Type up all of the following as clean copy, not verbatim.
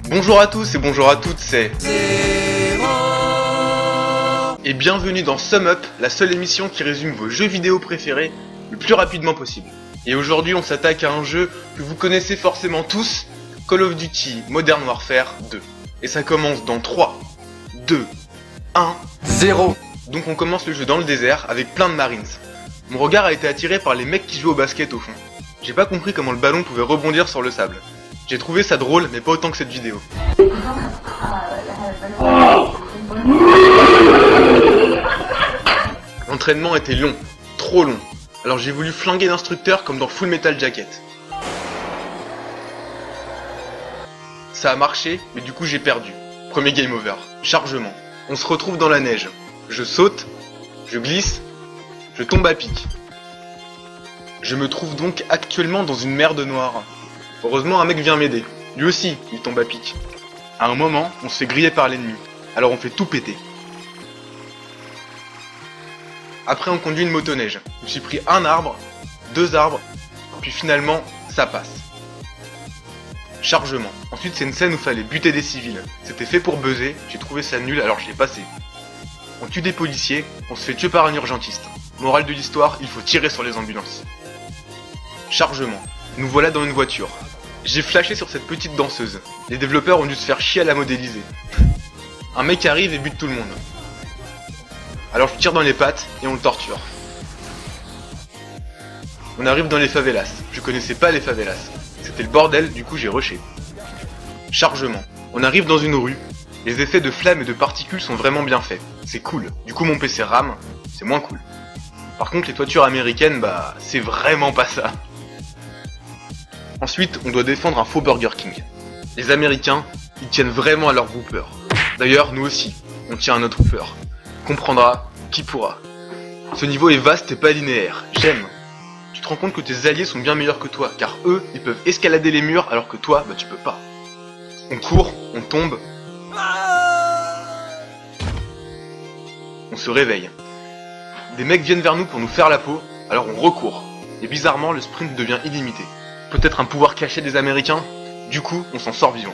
Bonjour à tous et bonjour à toutes, c'est Zero. Et bienvenue dans Sum Up, la seule émission qui résume vos jeux vidéo préférés le plus rapidement possible. Et aujourd'hui on s'attaque à un jeu que vous connaissez forcément tous, Call of Duty Modern Warfare 2. Et ça commence dans 3, 2, 1, 0. Donc on commence le jeu dans le désert avec plein de Marines. Mon regard a été attiré par les mecs qui jouent au basket au fond. J'ai pas compris comment le ballon pouvait rebondir sur le sable. J'ai trouvé ça drôle, mais pas autant que cette vidéo. L'entraînement était long, trop long. Alors j'ai voulu flinguer l'instructeur comme dans Full Metal Jacket. Ça a marché, mais du coup j'ai perdu. Premier game over. Chargement. On se retrouve dans la neige. Je saute, je glisse, je tombe à pic. Je me trouve donc actuellement dans une merde noire. Heureusement un mec vient m'aider. Lui aussi, il tombe à pic. À un moment, on se fait griller par l'ennemi. Alors on fait tout péter. Après on conduit une motoneige. Je me suis pris un arbre, 2 arbres, puis finalement, ça passe. Chargement. Ensuite c'est une scène où il fallait buter des civils. C'était fait pour buzzer, j'ai trouvé ça nul alors je l'ai passé. On tue des policiers, on se fait tuer par un urgentiste. Morale de l'histoire, il faut tirer sur les ambulances. Chargement. Nous voilà dans une voiture. J'ai flashé sur cette petite danseuse. Les développeurs ont dû se faire chier à la modéliser. Un mec arrive et bute tout le monde. Alors je tire dans les pattes et on le torture. On arrive dans les favelas. Je connaissais pas les favelas. C'était le bordel, du coup j'ai rushé. Chargement. On arrive dans une rue. Les effets de flammes et de particules sont vraiment bien faits. C'est cool. Du coup mon PC rame, c'est moins cool. Par contre les toitures américaines, bah c'est vraiment pas ça. Ensuite, on doit défendre un faux Burger King. Les Américains, ils tiennent vraiment à leur Whopper. D'ailleurs, nous aussi, on tient à notre Whopper. Comprendra qui pourra. Ce niveau est vaste et pas linéaire. J'aime. Tu te rends compte que tes alliés sont bien meilleurs que toi, car eux, ils peuvent escalader les murs alors que toi, bah tu peux pas. On court, on tombe. On se réveille. Des mecs viennent vers nous pour nous faire la peau, alors on recourt. Et bizarrement, le sprint devient illimité. Peut-être un pouvoir caché des Américains. Du coup, on s'en sort vivant.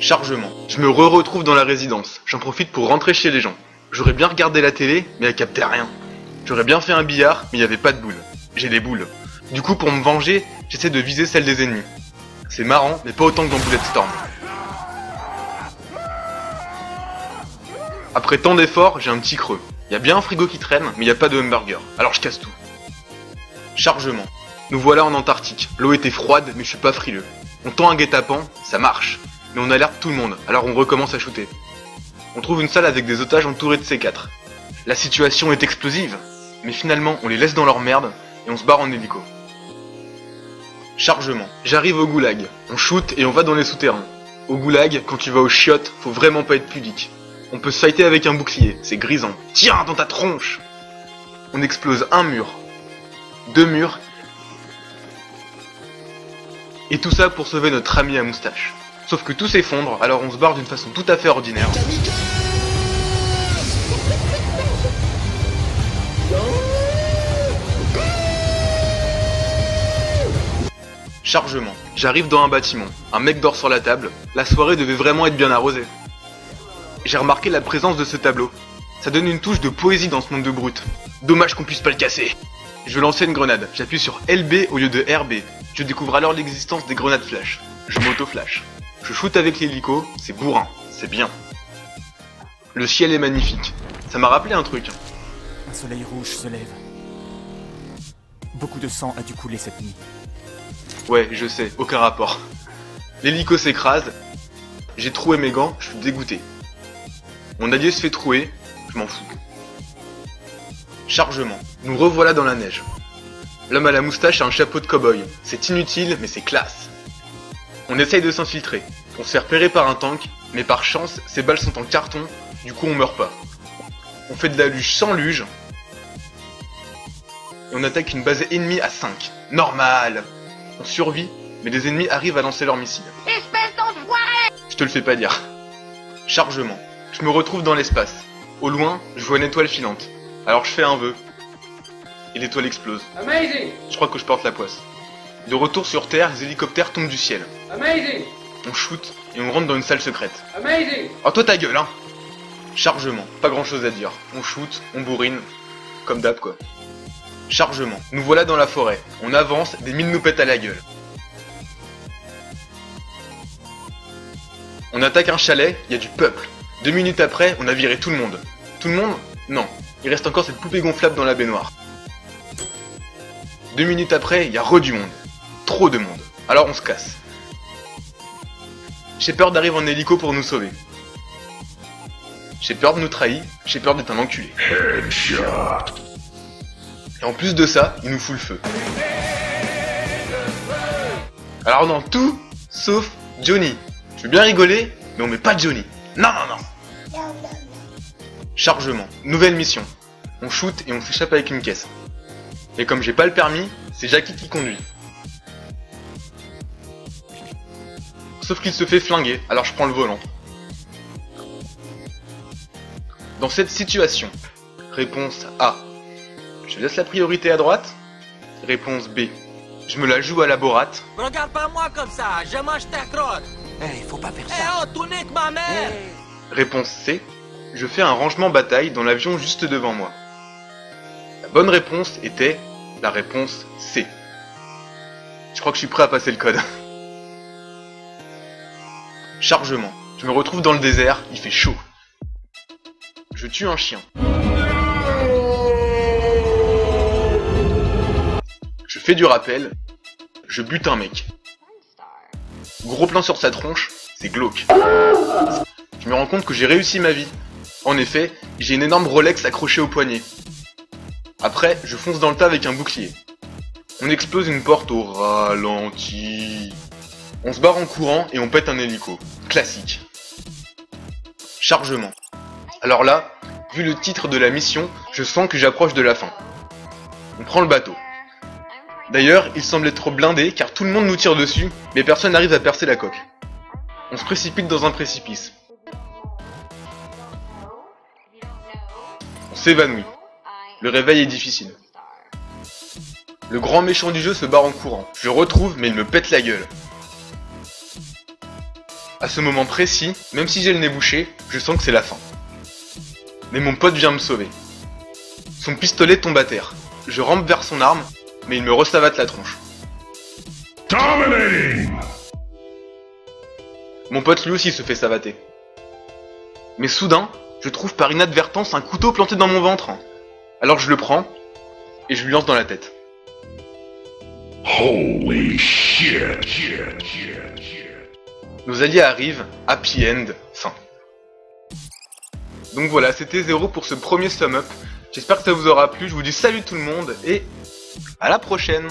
Chargement. Je me retrouve dans la résidence. J'en profite pour rentrer chez les gens. J'aurais bien regardé la télé, mais elle captait rien. J'aurais bien fait un billard, mais il n'y avait pas de boules. J'ai des boules. Du coup, pour me venger, j'essaie de viser celle des ennemis. C'est marrant, mais pas autant que dans Bulletstorm. Après tant d'efforts, j'ai un petit creux. Il y a bien un frigo qui traîne, mais il n'y a pas de hamburger. Alors je casse tout. Chargement. Nous voilà en Antarctique. L'eau était froide, mais je suis pas frileux. On tend un guet-apens, ça marche. Mais on alerte tout le monde, alors on recommence à shooter. On trouve une salle avec des otages entourés de C4. La situation est explosive, mais finalement on les laisse dans leur merde et on se barre en hélico. Chargement. J'arrive au goulag. On shoot et on va dans les souterrains. Au goulag, quand tu vas aux chiottes, faut vraiment pas être pudique. On peut se fighter avec un bouclier, c'est grisant. Tiens, dans ta tronche! On explose un mur, 2 murs, et tout ça pour sauver notre ami à moustache. Sauf que tout s'effondre, alors on se barre d'une façon tout à fait ordinaire. Chargement. J'arrive dans un bâtiment, un mec dort sur la table, la soirée devait vraiment être bien arrosée. J'ai remarqué la présence de ce tableau. Ça donne une touche de poésie dans ce monde de brutes. Dommage qu'on puisse pas le casser. Je vais lancer une grenade, j'appuie sur LB au lieu de RB. Je découvre alors l'existence des grenades flash. Je m'auto-flash. Je shoot avec l'hélico, c'est bourrin, c'est bien. Le ciel est magnifique. Ça m'a rappelé un truc. Un soleil rouge se lève. Beaucoup de sang a dû couler cette nuit. Ouais, je sais, aucun rapport. L'hélico s'écrase. J'ai troué mes gants, je suis dégoûté. Mon allié se fait trouer, je m'en fous. Chargement. Nous revoilà dans la neige. L'homme à la moustache a un chapeau de cow-boy. C'est inutile, mais c'est classe. On essaye de s'infiltrer. On se fait repérer par un tank, mais par chance, ces balles sont en carton, du coup on meurt pas. On fait de la luge sans luge. Et on attaque une base ennemie à 5. Normal. On survit, mais les ennemis arrivent à lancer leurs missiles. Espèce d'enfoiré! Je te le fais pas dire. Chargement. Je me retrouve dans l'espace. Au loin, je vois une étoile filante. Alors je fais un vœu. Et l'étoile explose. Amazing! Je crois que je porte la poisse. De retour sur Terre, les hélicoptères tombent du ciel. Amazing! On shoot et on rentre dans une salle secrète. Amazing! Oh toi ta gueule hein! Chargement, pas grand chose à dire. On shoot, on bourrine, comme d'hab quoi. Chargement, nous voilà dans la forêt. On avance, des mines nous pètent à la gueule. On attaque un chalet, il y a du peuple. 2 minutes après, on a viré tout le monde. Tout le monde? Non. Il reste encore cette poupée gonflable dans la baignoire. 2 minutes après, il y a du monde. Trop de monde. Alors on se casse. Shepard arrive en hélico pour nous sauver. Shepard nous trahit, Shepard est un enculé. Et en plus de ça, il nous fout le feu. Alors non, tout sauf Johnny. Je veux bien rigoler, mais on met pas Johnny. Non, non, non. Chargement, nouvelle mission. On shoot et on s'échappe avec une caisse. Et comme j'ai pas le permis, c'est Jackie qui conduit. Sauf qu'il se fait flinguer, alors je prends le volant. Dans cette situation, réponse A. Je laisse la priorité à droite. Réponse B. Je me la joue à la borate. Regarde pas moi comme ça, je mange ta crotte. Hey, faut pas faire Eh ça. oh, tu niques ma mère. Réponse C. Je fais un rangement bataille dans l'avion juste devant moi. La bonne réponse était la réponse C. Je crois que je suis prêt à passer le code. Chargement. Je me retrouve dans le désert, il fait chaud. Je tue un chien. Je fais du rappel. Je bute un mec. Gros plan sur sa tronche, c'est glauque. Je me rends compte que j'ai réussi ma vie. En effet, j'ai une énorme Rolex accrochée au poignet. Après, je fonce dans le tas avec un bouclier. On explose une porte au ralenti. On se barre en courant et on pète un hélico. Classique. Chargement. Alors là, vu le titre de la mission, je sens que j'approche de la fin. On prend le bateau. D'ailleurs, il semble être blindé car tout le monde nous tire dessus, mais personne n'arrive à percer la coque. On se précipite dans un précipice. On s'évanouit. Le réveil est difficile. Le grand méchant du jeu se barre en courant. Je le retrouve, mais il me pète la gueule. À ce moment précis, même si j'ai le nez bouché, je sens que c'est la fin. Mais mon pote vient me sauver. Son pistolet tombe à terre. Je rampe vers son arme, mais il me resavate la tronche. Dominating! Mon pote lui aussi se fait savater. Mais soudain, je trouve par inadvertance un couteau planté dans mon ventre. Alors je le prends, et je lui lance dans la tête. Holy shit! Nos alliés arrivent, happy end, fin. Donc voilà, c'était 0 pour ce premier sum up. J'espère que ça vous aura plu, je vous dis salut tout le monde, et à la prochaine!